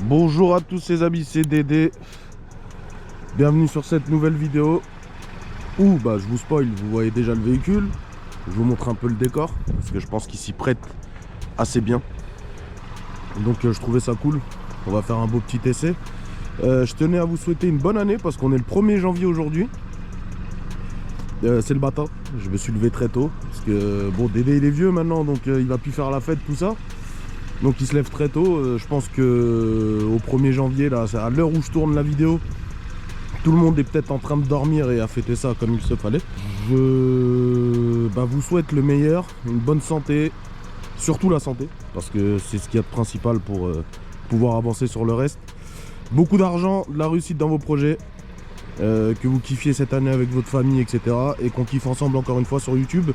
Bonjour à tous les amis, c'est Dédé. Bienvenue sur cette nouvelle vidéo où je vous spoil, vous voyez déjà le véhicule. Je vous montre un peu le décor parce que je pense qu'il s'y prête assez bien. Donc je trouvais ça cool. On va faire un beau petit essai. Je tenais à vous souhaiter une bonne année parce qu'on est le 1er janvier aujourd'hui. C'est le matin, je me suis levé très tôt parce que bon, Dédé il est vieux maintenant, donc il va plus faire la fête, tout ça. Donc il se lève très tôt. Je pense que au 1er janvier, là, à l'heure où je tourne la vidéo, tout le monde est peut-être en train de dormir et à fêter ça comme il se fallait. Je vous souhaite le meilleur, une bonne santé, surtout la santé, parce que c'est ce qu'il y a de principal pour pouvoir avancer sur le reste. Beaucoup d'argent, de la réussite dans vos projets, que vous kiffiez cette année avec votre famille, etc. Et qu'on kiffe ensemble encore une fois sur YouTube.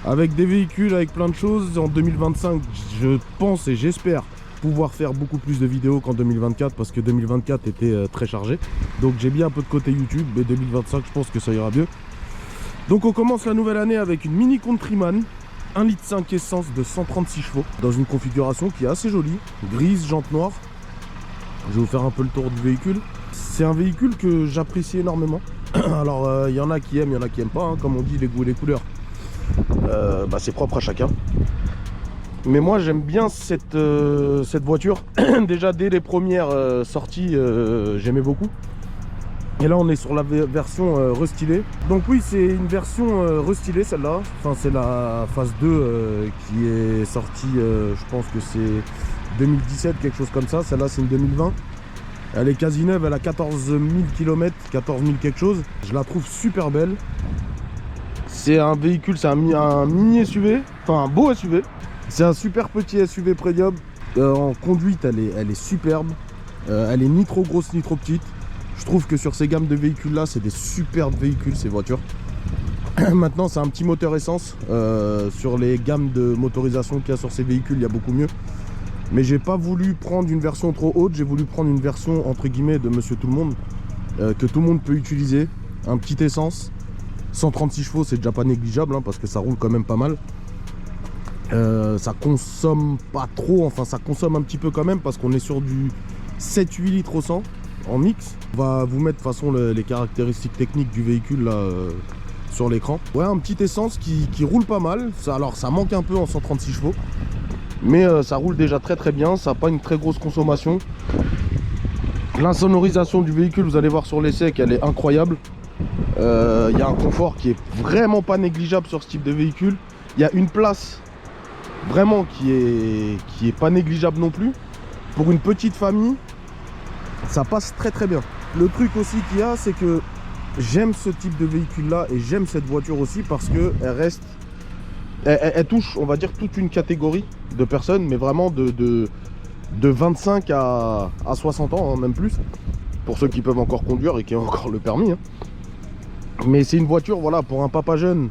Avec des véhicules, avec plein de choses. En 2025, je pense et j'espère pouvoir faire beaucoup plus de vidéos qu'en 2024 parce que 2024 était très chargé. Donc j'ai bien un peu de côté YouTube, mais 2025 je pense que ça ira mieux. Donc on commence la nouvelle année avec une Mini Countryman 1,5 litre essence de 136 chevaux dans une configuration qui est assez jolie, grise, jante noire. Je vais vous faire un peu le tour du véhicule. C'est un véhicule que j'apprécie énormément. Alors il y en a qui aiment, il y en a qui n'aiment pas, hein. Comme on dit, les goûts et les couleurs, c'est propre à chacun. Mais moi j'aime bien cette voiture. Déjà dès les premières sorties, j'aimais beaucoup. Et là on est sur la version restylée. Donc oui, c'est une version restylée celle-là. Enfin c'est la phase 2 qui est sortie, je pense que c'est 2017, quelque chose comme ça. Celle-là c'est une 2020. Elle est quasi neuve, elle a 14 000 km, 14 000 quelque chose. Je la trouve super belle. C'est un véhicule, c'est un mini SUV, enfin un beau SUV. C'est un super petit SUV premium. En conduite, elle est superbe. Elle est ni trop grosse ni trop petite. Je trouve que sur ces gammes de véhicules là, c'est des superbes véhicules ces voitures. Maintenant, c'est un petit moteur essence. Sur les gammes de motorisation qu'il y a sur ces véhicules, il y a beaucoup mieux. Mais j'ai pas voulu prendre une version trop haute. J'ai voulu prendre une version entre guillemets de Monsieur Tout le Monde, que tout le monde peut utiliser. Un petit essence. 136 chevaux, c'est déjà pas négligeable, hein, parce que ça roule quand même pas mal. Ça consomme pas trop, enfin ça consomme un petit peu quand même, parce qu'on est sur du 7-8 litres au 100 en mix. On va vous mettre de toute façon les caractéristiques techniques du véhicule là sur l'écran. Ouais, un petit essence qui roule pas mal. Alors ça manque un peu en 136 chevaux, mais ça roule déjà très très bien. Ça n'a pas une très grosse consommation. L'insonorisation du véhicule, vous allez voir sur l'essai qu'elle est incroyable. Il y a un confort qui est vraiment pas négligeable sur ce type de véhicule. Il y a une place vraiment qui est pas négligeable non plus. Pour une petite famille, ça passe très très bien. Le truc aussi qu'il y a, c'est que j'aime ce type de véhicule là et j'aime cette voiture aussi parce que elle touche, on va dire, toute une catégorie de personnes, mais vraiment de 25 à 60 ans, hein, même plus, pour ceux qui peuvent encore conduire et qui ont encore le permis, hein. Mais c'est une voiture, voilà, pour un papa jeune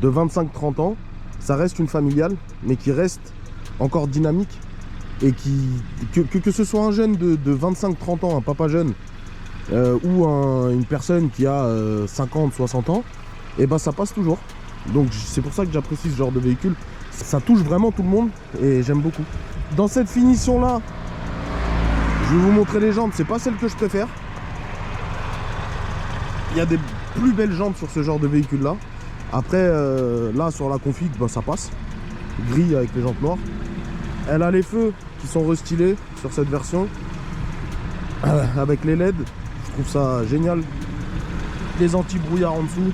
de 25-30 ans, ça reste une familiale, mais qui reste encore dynamique. Et que ce soit un jeune de 25-30 ans, un papa jeune, ou une personne qui a 50-60 ans, et ça passe toujours. Donc c'est pour ça que j'apprécie ce genre de véhicule. Ça touche vraiment tout le monde et j'aime beaucoup. Dans cette finition là, je vais vous montrer les jantes, c'est pas celle que je préfère. Il y a des plus belles jantes sur ce genre de véhicule là. Après là sur la config, ça passe. Gris avec les jantes noires. Elle a les feux qui sont restylés sur cette version. Avec les LED, je trouve ça génial. Les anti-brouillard en dessous.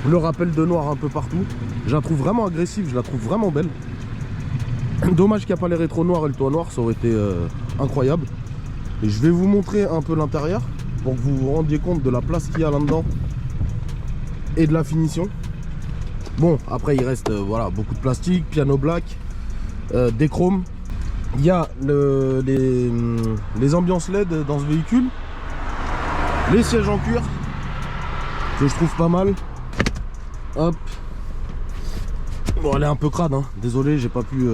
Le rappel de noir un peu partout. Je la trouve vraiment agressive, je la trouve vraiment belle. Dommage qu'il n'y a pas les rétros noirs et le toit noir, ça aurait été incroyable. Et je vais vous montrer un peu l'intérieur pour que vous vous rendiez compte de la place qu'il y a là-dedans et de la finition. Bon, après il reste voilà, beaucoup de plastique, piano black, des chromes. Il y a les ambiances LED dans ce véhicule, les sièges en cuir que je trouve pas mal. Hop. Bon, elle est un peu crade, hein. Désolé, j'ai pas eu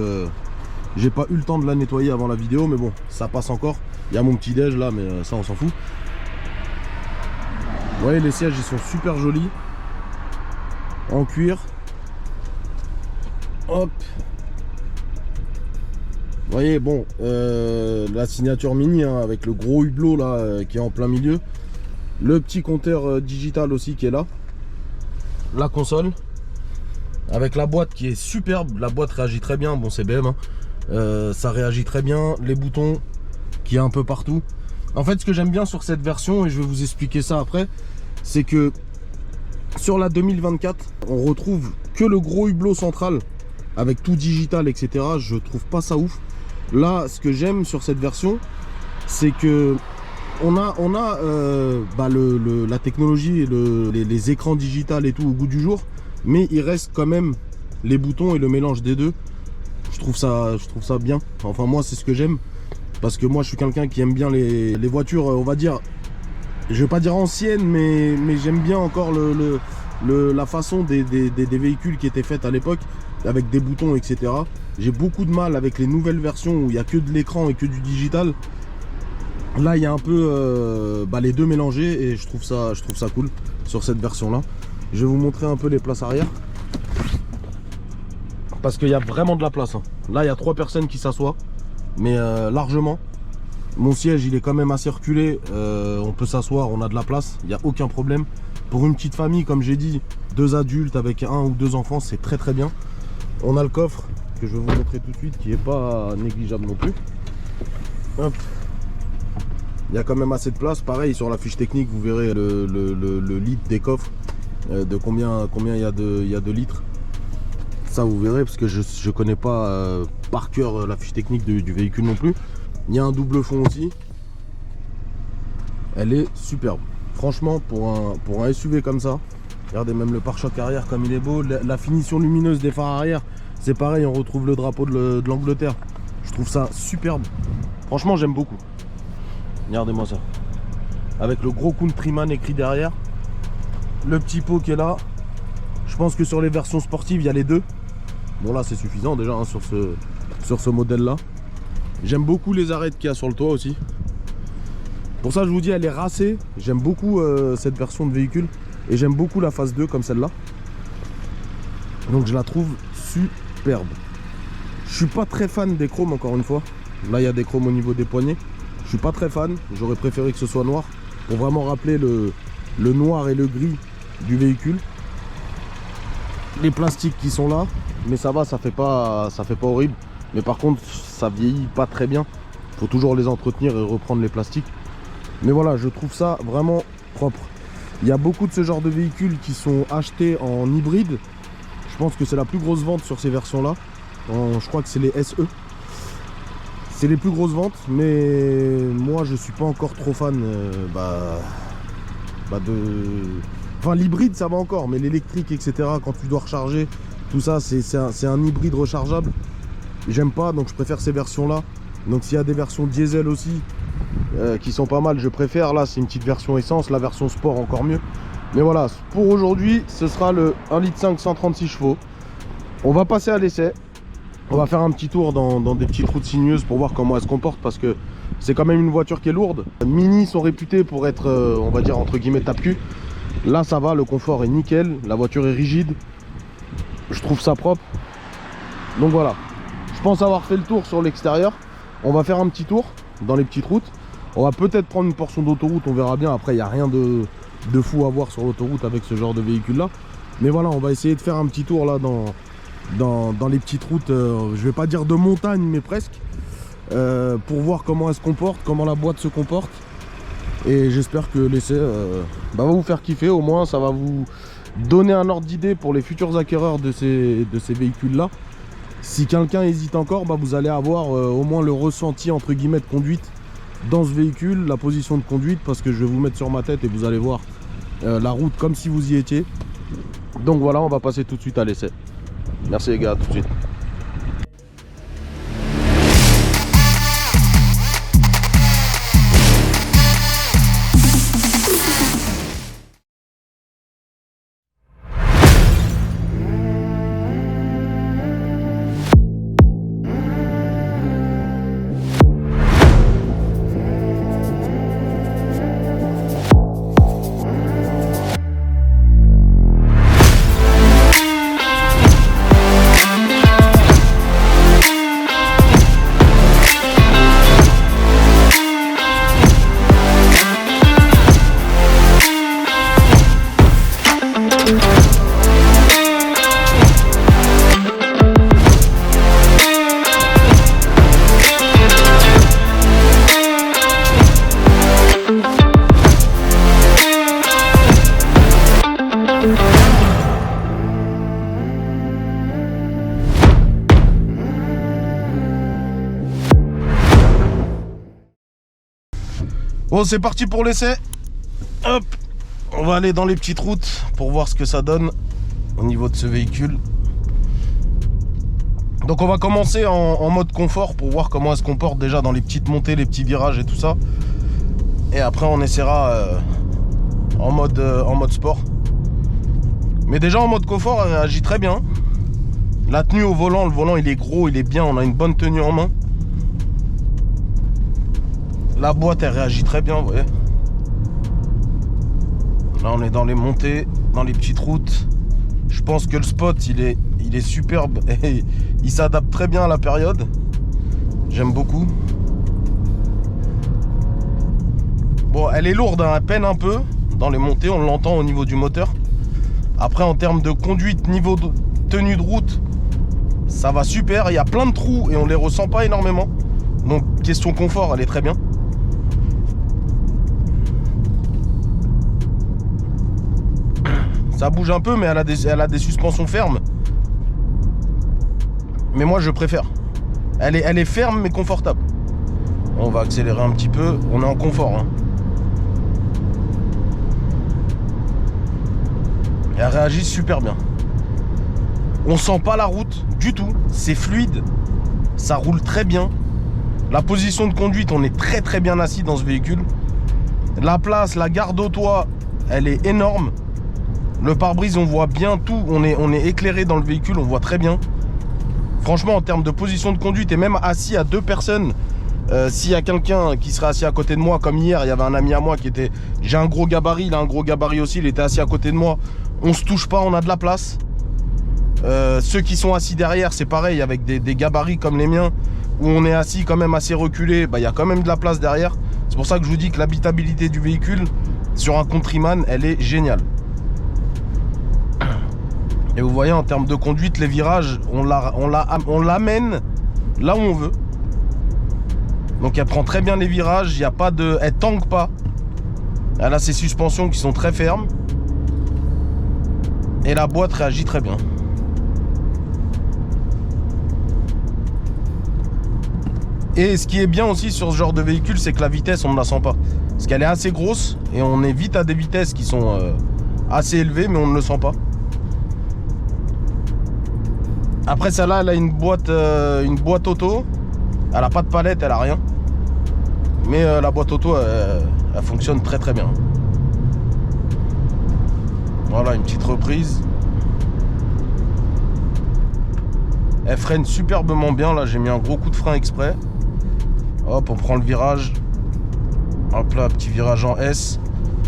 le temps de la nettoyer avant la vidéo, mais bon, ça passe encore. Il y a mon petit déj là, mais ça on s'en fout. Vous voyez, les sièges ils sont super jolis, en cuir. Hop. Vous voyez, bon, la signature Mini hein, avec le gros hublot là qui est en plein milieu. Le petit compteur digital aussi qui est là. La console. Avec la boîte qui est superbe. La boîte réagit très bien. Bon, c'est BM. Hein. Ça réagit très bien. Les boutons qui est un peu partout. En fait, ce que j'aime bien sur cette version, et je vais vous expliquer ça après, c'est que sur la 2024, on retrouve que le gros hublot central avec tout digital, etc. Je trouve pas ça ouf. Là, ce que j'aime sur cette version, c'est que on a la technologie et les écrans digitales et tout au goût du jour, mais il reste quand même les boutons et le mélange des deux. Je trouve ça bien. Enfin, moi, c'est ce que j'aime. Parce que moi je suis quelqu'un qui aime bien les voitures, on va dire, je vais pas dire anciennes, mais j'aime bien encore la façon des véhicules qui étaient faites à l'époque, avec des boutons, etc. J'ai beaucoup de mal avec les nouvelles versions où il n'y a que de l'écran et que du digital. Là il y a un peu les deux mélangés et je trouve ça cool sur cette version là. Je vais vous montrer un peu les places arrière. Parce qu'il y a vraiment de la place. Hein. Là il y a 3 personnes qui s'assoient. Mais largement. Mon siège il est quand même assez reculé, on peut s'asseoir, on a de la place, il n'y a aucun problème. Pour une petite famille, comme j'ai dit, 2 adultes avec 1 ou 2 enfants, c'est très très bien. On a le coffre que je vais vous montrer tout de suite qui n'est pas négligeable non plus. Hop. Il y a quand même assez de place. Pareil sur la fiche technique vous verrez le litre des coffres, de combien il y a de litres. Ça vous verrez parce que je connais pas par cœur la fiche technique du véhicule non plus. Il y a un double fond aussi. Elle est superbe. Franchement pour un SUV comme ça. Regardez même le pare-choc arrière comme il est beau. La finition lumineuse des phares arrière. C'est pareil, on retrouve le drapeau de l'Angleterre. Je trouve ça superbe. Franchement j'aime beaucoup. Regardez-moi ça. Avec le gros Countryman écrit derrière. Le petit pot qui est là. Je pense que sur les versions sportives il y a les deux. Bon là c'est suffisant déjà hein, sur ce modèle là. J'aime beaucoup les arêtes qu'il y a sur le toit aussi. Pour ça je vous dis elle est racée. J'aime beaucoup cette version de véhicule. Et j'aime beaucoup la phase 2 comme celle-là. Donc je la trouve superbe. Je suis pas très fan des chromes encore une fois. Là il y a des chromes au niveau des poignées. Je suis pas très fan. J'aurais préféré que ce soit noir. Pour vraiment rappeler le noir et le gris du véhicule. Les plastiques qui sont là. Mais ça va, ça fait pas horrible. Mais par contre ça vieillit pas très bien. Faut toujours les entretenir et reprendre les plastiques. Mais voilà, je trouve ça vraiment propre. Il y a beaucoup de ce genre de véhicules qui sont achetés en hybride. Je pense que c'est la plus grosse vente sur ces versions là. Je crois que c'est les SE. C'est les plus grosses ventes. Mais moi je suis pas encore trop fan Enfin l'hybride ça va encore. Mais l'électrique etc. Quand tu dois recharger tout ça c'est un hybride rechargeable. J'aime pas donc je préfère ces versions là. Donc s'il y a des versions diesel aussi qui sont pas mal je préfère. Là c'est une petite version essence. La version sport encore mieux. Mais voilà pour aujourd'hui ce sera le 1,5 litre 136 chevaux. On va passer à l'essai. On va faire un petit tour dans des petites routes sinueuses pour voir comment elle se comporte. Parce que c'est quand même une voiture qui est lourde. Mini sont réputés pour être on va dire entre guillemets tape-cul. Là ça va, le confort est nickel. La voiture est rigide. Je trouve ça propre. Donc voilà. Je pense avoir fait le tour sur l'extérieur. On va faire un petit tour dans les petites routes. On va peut-être prendre une portion d'autoroute, on verra bien. Après il n'y a rien de fou à voir sur l'autoroute avec ce genre de véhicule là. Mais voilà, on va essayer de faire un petit tour là dans les petites routes. Je vais pas dire de montagne mais presque. Pour voir comment elle se comporte, comment la boîte se comporte. Et j'espère que l'essai va vous faire kiffer. Au moins ça va vous donner un ordre d'idée pour les futurs acquéreurs de ces véhicules là. Si quelqu'un hésite encore, vous allez avoir au moins le ressenti entre guillemets de conduite dans ce véhicule, la position de conduite, parce que je vais vous mettre sur ma tête et vous allez voir la route comme si vous y étiez. Donc voilà, on va passer tout de suite à l'essai. Merci les gars, à tout de suite. Bon, c'est parti pour l'essai. Hop, on va aller dans les petites routes pour voir ce que ça donne au niveau de ce véhicule. Donc on va commencer en mode confort pour voir comment elle se comporte déjà dans les petites montées, les petits virages et tout ça. Et après on essaiera en mode sport. Mais déjà en mode confort, elle réagit très bien. La tenue au volant, le volant il est gros, il est bien, on a une bonne tenue en main. La boîte elle réagit très bien, vous voyez. Là on est dans les montées, dans les petites routes. Je pense que le spot il est superbe et il s'adapte très bien à la période. J'aime beaucoup. Bon, elle est lourde, hein, elle peine un peu dans les montées, on l'entend au niveau du moteur. Après en termes de conduite, niveau de tenue de route, ça va super. Il y a plein de trous et on les ressent pas énormément. Donc question confort, elle est très bien. Ça bouge un peu, mais elle a des suspensions fermes. Mais moi je préfère. Elle est ferme mais confortable. On va accélérer un petit peu. On est en confort. Hein. Et elle réagit super bien. On sent pas la route du tout. C'est fluide. Ça roule très bien. La position de conduite, on est très très bien assis dans ce véhicule. La place, la garde au toit, elle est énorme. Le pare-brise, on voit bien tout. On est éclairé dans le véhicule, on voit très bien. Franchement, en termes de position de conduite et même assis à deux personnes, s'il y a quelqu'un qui serait assis à côté de moi, comme hier, il y avait un ami à moi qui était... J'ai un gros gabarit, il a un gros gabarit aussi, il était assis à côté de moi. On se touche pas, on a de la place. Ceux qui sont assis derrière, c'est pareil, avec des gabarits comme les miens, où on est assis quand même assez reculé, bah, il y a quand même de la place derrière. C'est pour ça que je vous dis que l'habitabilité du véhicule, sur un Countryman, elle est géniale. Et vous voyez, en termes de conduite, les virages, on l'amène là où on veut. Donc elle prend très bien les virages, il y a pas de, elle tangue pas. Elle a ses suspensions qui sont très fermes. Et la boîte réagit très bien. Et ce qui est bien aussi sur ce genre de véhicule, c'est que la vitesse, on ne la sent pas. Parce qu'elle est assez grosse et on est vite à des vitesses qui sont assez élevées, mais on ne le sent pas. Après celle-là, elle a une boîte auto. Elle a pas de palette, elle a rien. Mais la boîte auto, elle fonctionne très très bien. Voilà, une petite reprise. Elle freine superbement bien. Là, j'ai mis un gros coup de frein exprès. Hop, on prend le virage. Hop là, petit virage en S.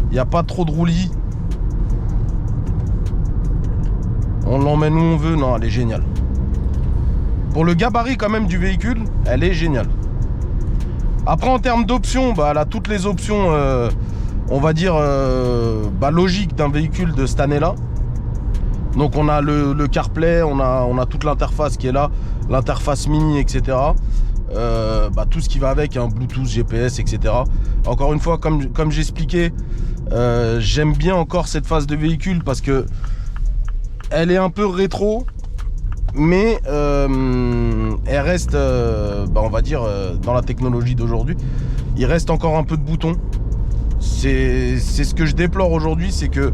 Il n'y a pas trop de roulis. On l'emmène où on veut. Non, elle est géniale. Pour le gabarit quand même du véhicule, elle est géniale. Après en termes d'options, bah, elle a toutes les options, on va dire, logiques d'un véhicule de cette année-là. Donc on a le CarPlay, on a toute l'interface qui est là, l'interface mini, etc. Tout ce qui va avec, hein, Bluetooth, GPS, etc. Encore une fois, comme j'expliquais, j'aime bien encore cette phase de véhicule parce que elle est un peu rétro. Mais elle reste, on va dire, dans la technologie d'aujourd'hui, il reste encore un peu de boutons. C'est ce que je déplore aujourd'hui, c'est que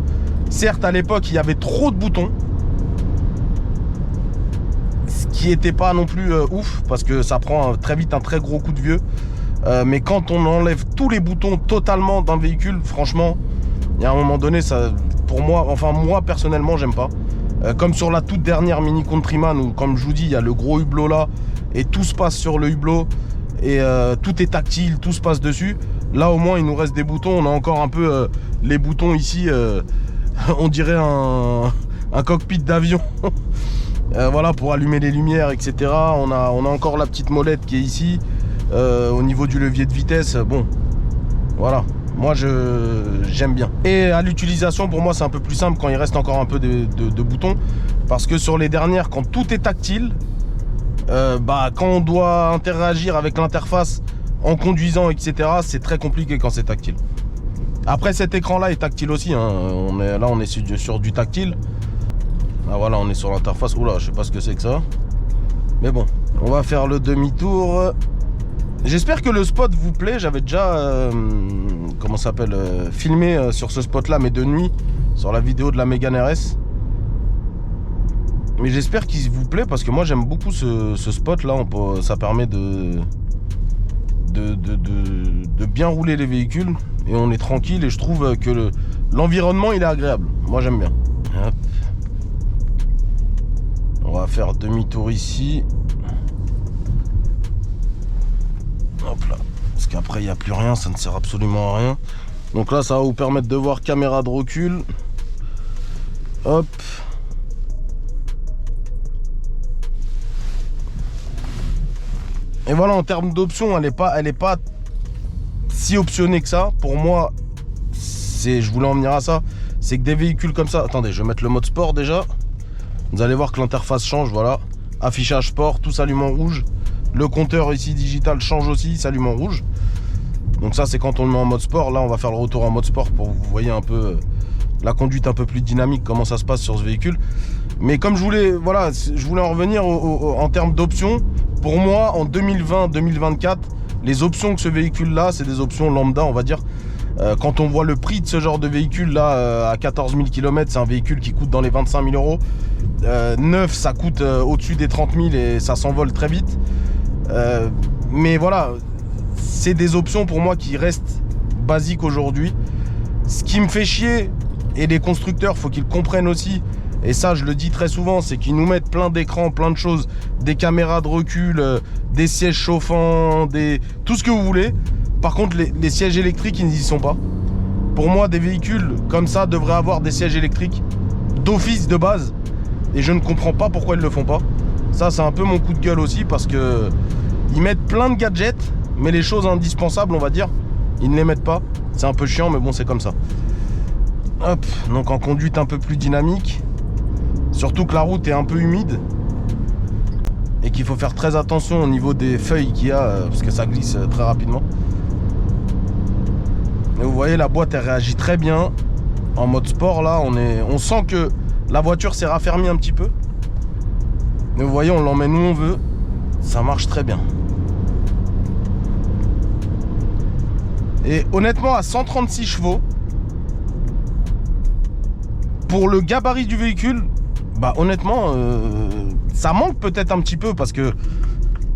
certes à l'époque il y avait trop de boutons, ce qui n'était pas non plus ouf, parce que ça prend très vite un très gros coup de vieux. Mais quand on enlève tous les boutons totalement d'un véhicule, franchement, il y a un moment donné, ça, pour moi, enfin moi personnellement, j'aime pas. Comme sur la toute dernière Mini Countryman où, comme je vous dis, il y a le gros hublot là et tout se passe sur le hublot et tout est tactile, tout se passe dessus. Là au moins il nous reste des boutons, on a encore un peu les boutons ici, on dirait un cockpit d'avion. Voilà, pour allumer les lumières, etc. On a encore la petite molette qui est ici. Au niveau du levier de vitesse, bon, voilà. Moi j'aime bien. Et à l'utilisation, pour moi c'est un peu plus simple quand il reste encore un peu de boutons. Parce que sur les dernières, quand tout est tactile, quand on doit interagir avec l'interface en conduisant, etc., c'est très compliqué quand c'est tactile. Après cet écran là est tactile aussi, hein. On est sur du tactile. Ah voilà, on est sur l'interface. Oula, je sais pas ce que c'est que ça. Mais bon, on va faire le demi-tour. J'espère que le spot vous plaît. J'avais déjà comment ça s'appelle filmé sur ce spot là, mais de nuit, sur la vidéo de la Mégane RS. Mais j'espère qu'il vous plaît parce que moi j'aime beaucoup ce spot là. Ça permet de bien rouler les véhicules et on est tranquille, et je trouve que l'environnement il est agréable. Moi j'aime bien. Hop. On va faire demi-tour ici. Hop là. Parce qu'après il n'y a plus rien, ça ne sert absolument à rien. Donc là ça va vous permettre de voir caméra de recul. Hop. Et voilà, en termes d'options, elle est pas si optionnée que ça. Pour moi, je voulais en venir à ça. C'est que des véhicules comme ça... Attendez, je vais mettre le mode sport déjà. Vous allez voir que l'interface change, voilà. Affichage sport, tout s'allume en rouge. Le compteur ici digital change aussi, il s'allume en rouge. Donc ça, c'est quand on le met en mode sport. Là, on va faire le retour en mode sport pour que vous voyez un peu la conduite un peu plus dynamique, comment ça se passe sur ce véhicule. Mais comme je voulais en revenir en termes d'options. Pour moi, en 2020-2024, les options que ce véhicule-là, c'est des options lambda, on va dire. Quand on voit le prix de ce genre de véhicule-là, à 14 000 km, c'est un véhicule qui coûte dans les 25 000 euros. Neuf, ça coûte au-dessus des 30 000 et ça s'envole très vite. Mais voilà, c'est des options pour moi qui restent basiques aujourd'hui. Ce qui me fait chier, et les constructeurs, faut qu'ils comprennent aussi, et ça je le dis très souvent, c'est qu'ils nous mettent plein d'écrans, plein de choses, des caméras de recul, des sièges chauffants, tout ce que vous voulez. Par contre les sièges électriques, ils n'y sont pas. Pour moi, des véhicules comme ça devraient avoir des sièges électriques d'office de base, et je ne comprends pas pourquoi ils le font pas. Ça c'est un peu mon coup de gueule aussi, parce que ils mettent plein de gadgets, mais les choses indispensables, on va dire, ils ne les mettent pas. C'est un peu chiant, mais bon, c'est comme ça. Hop, donc en conduite un peu plus dynamique. Surtout que la route est un peu humide et qu'il faut faire très attention au niveau des feuilles qu'il y a, parce que ça glisse très rapidement. Et vous voyez, la boîte elle réagit très bien. En mode sport là, on sent que la voiture s'est raffermie un petit peu. Mais vous voyez, on l'emmène où on veut. Ça marche très bien. Et honnêtement, à 136 chevaux, pour le gabarit du véhicule, bah honnêtement, ça manque peut-être un petit peu, parce que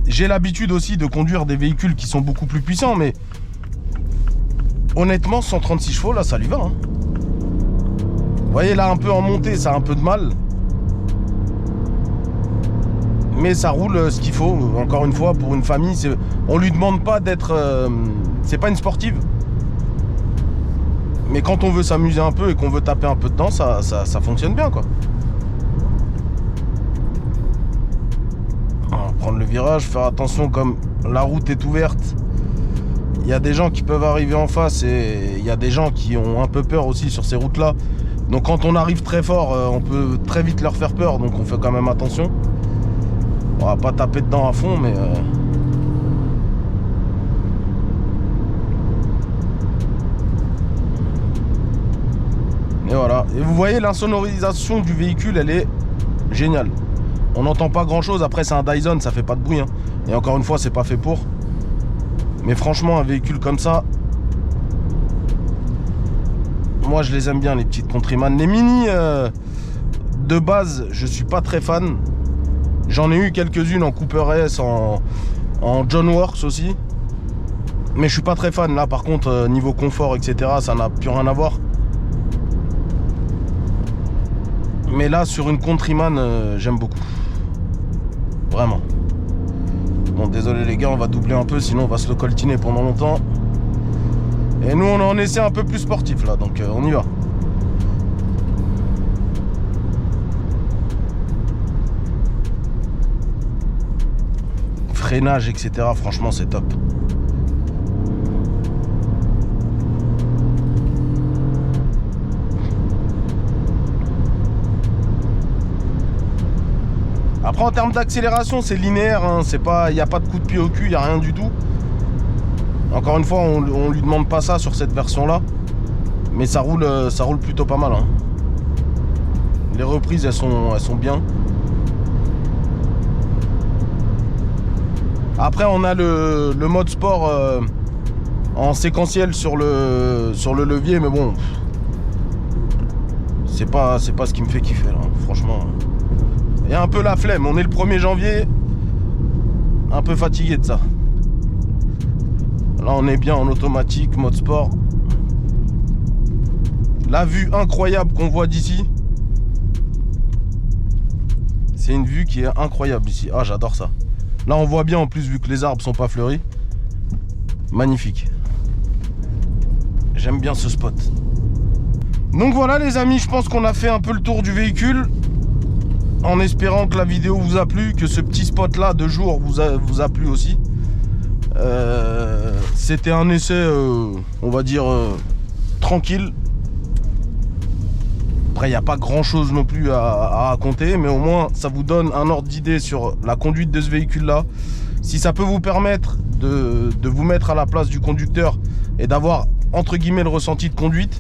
j'ai l'habitude aussi de conduire des véhicules qui sont beaucoup plus puissants, mais honnêtement, 136 chevaux, là, ça lui va. Hein. Vous voyez, là, un peu en montée, ça a un peu de mal. Mais ça roule ce qu'il faut. Encore une fois, pour une famille, on lui demande pas d'être... c'est pas une sportive. Mais quand on veut s'amuser un peu et qu'on veut taper un peu dedans, ça fonctionne bien, quoi. On va prendre le virage, faire attention, comme la route est ouverte. Il y a des gens qui peuvent arriver en face, et il y a des gens qui ont un peu peur aussi sur ces routes-là. Donc quand on arrive très fort, on peut très vite leur faire peur, donc on fait quand même attention. On va pas taper dedans à fond, mais... Et voilà. Et vous voyez, l'insonorisation du véhicule, elle est géniale. On n'entend pas grand chose. Après, c'est un Dyson, ça fait pas de bruit. Hein. Et encore une fois, c'est pas fait pour. Mais franchement, un véhicule comme ça, moi, je les aime bien, les petites Countryman. Les Mini, de base, je suis pas très fan. J'en ai eu quelques-unes en Cooper S, en John Works aussi. Mais je suis pas très fan. Là, par contre, niveau confort, etc., ça n'a plus rien à voir. Mais là, sur une Countryman, j'aime beaucoup. Vraiment. Bon, désolé les gars, on va doubler un peu, sinon on va se le coltiner pendant longtemps. Et nous, on en essaie un peu plus sportif, là, donc on y va. Freinage, etc., franchement, c'est top. Après, en termes d'accélération, c'est linéaire, hein, il n'y a pas de coup de pied au cul, il n'y a rien du tout. Encore une fois, on lui demande pas ça sur cette version-là. Mais ça roule plutôt pas mal. Hein. Les reprises, elles sont bien. Après on a le mode sport en séquentiel sur le levier, mais bon, c'est pas ce qui me fait kiffer là, franchement. Il y a un peu la flemme, on est le 1er janvier, un peu fatigué de ça. Là on est bien en automatique, mode sport. La vue incroyable qu'on voit d'ici, c'est une vue qui est incroyable ici. Ah, j'adore ça. Là on voit bien en plus vu que les arbres sont pas fleuris. Magnifique. J'aime bien ce spot. Donc voilà les amis, je pense qu'on a fait un peu le tour du véhicule. En espérant que la vidéo vous a plu, que ce petit spot là de jour vous a plu aussi. C'était un essai, on va dire, tranquille. Après, il n'y a pas grand chose non plus à raconter, mais au moins ça vous donne un ordre d'idée sur la conduite de ce véhicule là. Si ça peut vous permettre de vous mettre à la place du conducteur et d'avoir entre guillemets le ressenti de conduite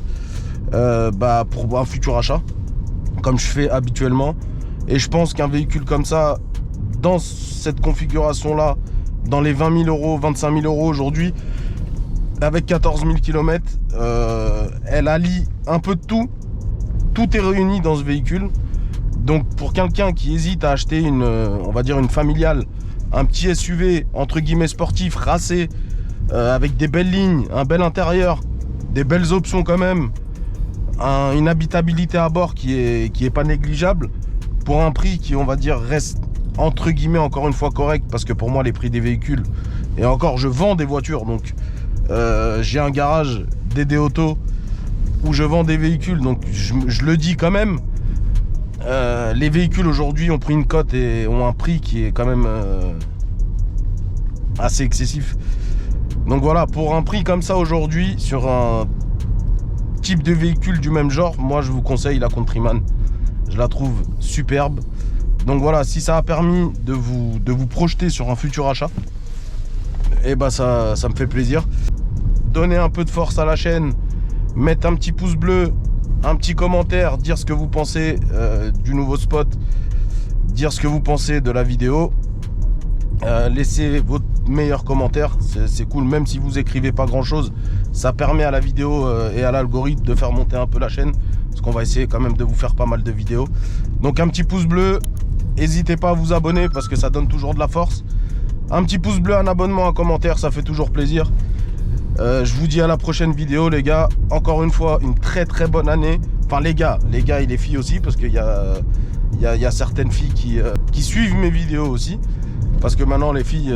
pour un futur achat, comme je fais habituellement. Et je pense qu'un véhicule comme ça, dans cette configuration là, dans les 20 000 euros, 25 000 euros aujourd'hui, avec 14 000 km, elle allie un peu de tout. Tout est réuni dans ce véhicule. Donc pour quelqu'un qui hésite à acheter on va dire une familiale, un petit SUV entre guillemets sportif, racé, avec des belles lignes, un bel intérieur, des belles options quand même, une habitabilité à bord qui est pas négligeable, pour un prix qui, on va dire, reste entre guillemets encore une fois correct, parce que pour moi les prix des véhicules, et encore je vends des voitures, donc j'ai un garage DD Auto où je vends des véhicules, donc je le dis quand même, les véhicules aujourd'hui ont pris une cote et ont un prix qui est quand même assez excessif. Donc voilà, pour un prix comme ça aujourd'hui, sur un type de véhicule du même genre, moi je vous conseille la Countryman. Je la trouve superbe. Donc voilà, si ça a permis de vous projeter sur un futur achat, et ça me fait plaisir. Donnez un peu de force à la chaîne, mettre un petit pouce bleu, un petit commentaire, dire ce que vous pensez du nouveau spot, dire ce que vous pensez de la vidéo. Laissez votre meilleur commentaire, c'est cool, même si vous écrivez pas grand chose, ça permet à la vidéo et à l'algorithme de faire monter un peu la chaîne, parce qu'on va essayer quand même de vous faire pas mal de vidéos. Donc un petit pouce bleu, n'hésitez pas à vous abonner parce que ça donne toujours de la force. Un petit pouce bleu, un abonnement, un commentaire, ça fait toujours plaisir. Je vous dis à la prochaine vidéo les gars. Encore une fois, une très très bonne année. Enfin les gars et les filles aussi, parce qu'il y a certaines filles qui suivent mes vidéos aussi. Parce que maintenant les filles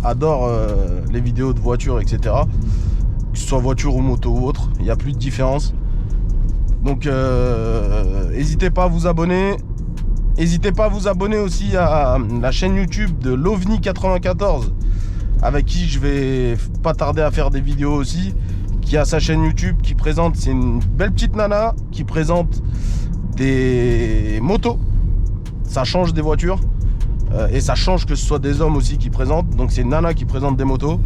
adorent les vidéos de voitures, etc. Que ce soit voiture ou moto ou autre, il n'y a plus de différence. Donc n'hésitez pas à vous abonner. N'hésitez pas à vous abonner aussi à la chaîne YouTube de l'OVNI94, avec qui je vais pas tarder à faire des vidéos aussi, qui a sa chaîne YouTube qui présente, c'est une belle petite nana qui présente des motos. Ça change des voitures et ça change que ce soit des hommes aussi qui présentent. Donc c'est une nana qui présente des motos.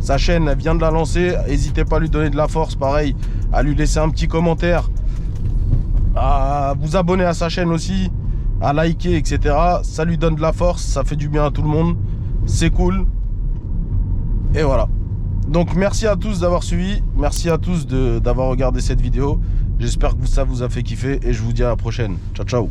Sa chaîne, elle vient de la lancer. N'hésitez pas à lui donner de la force, pareil, à lui laisser un petit commentaire, à vous abonner à sa chaîne aussi, à liker, etc. Ça lui donne de la force, ça fait du bien à tout le monde, c'est cool. Et voilà. Donc merci à tous d'avoir suivi, merci à tous d'avoir regardé cette vidéo. J'espère que ça vous a fait kiffer et je vous dis à la prochaine. Ciao ciao.